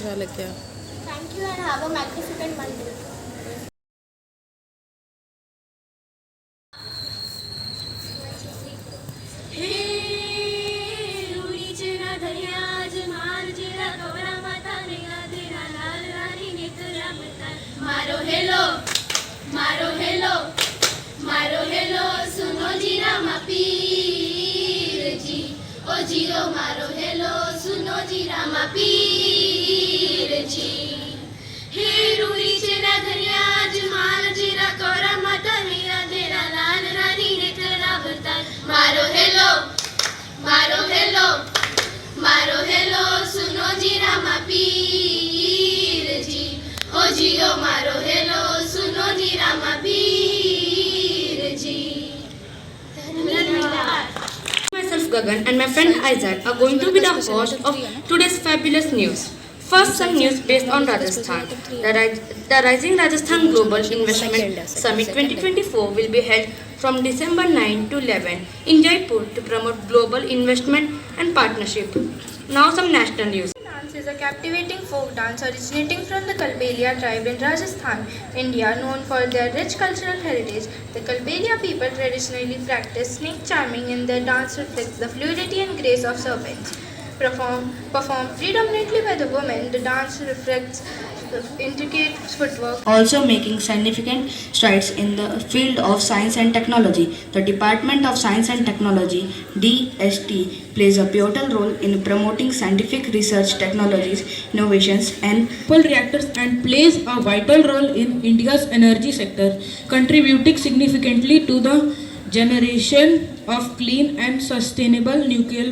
Thank you and have a magnificent Monday. मारो hello मारो hello मारो हेलो सुनो जी रामा पीर जी ओ जीरो मारो हेलो सुनो जी रामा पीर जी हे रूरी चेरा धनिया जमाल जीरा कोरा माता मीरा तेरा लाल रानी ने तेरा बरतान मारो हेलो मारो हेलो मारो हेलो सुनो जी रामा पीर जी ओ जियो मारो हेलो सुनो जी रामा पीर जी धन्यवाद. Myself Gagan and my friend Isaac are going to be the host of today's fabulous news. First, some news based on Rajasthan. The Rising Rajasthan Global Investment Summit 2024 will be held from December 9 to 11 in Jaipur to promote global investment and partnership. Now, some national news. Dance is a captivating folk dance originating from the Kalbelia tribe in Rajasthan, India, known for their rich cultural heritage. The Kalbelia people traditionally practice snake charming, and their dance reflects the fluidity and grace of serpents. Performed predominantly by the women, the dance reflects intricate footwork. Also making significant strides in the field of science and technology. The Department of Science and Technology (DST) plays a pivotal role in promoting scientific research, technologies, innovations, and reactors and plays a vital role in India's energy sector, contributing significantly to the generation of clean and sustainable nuclear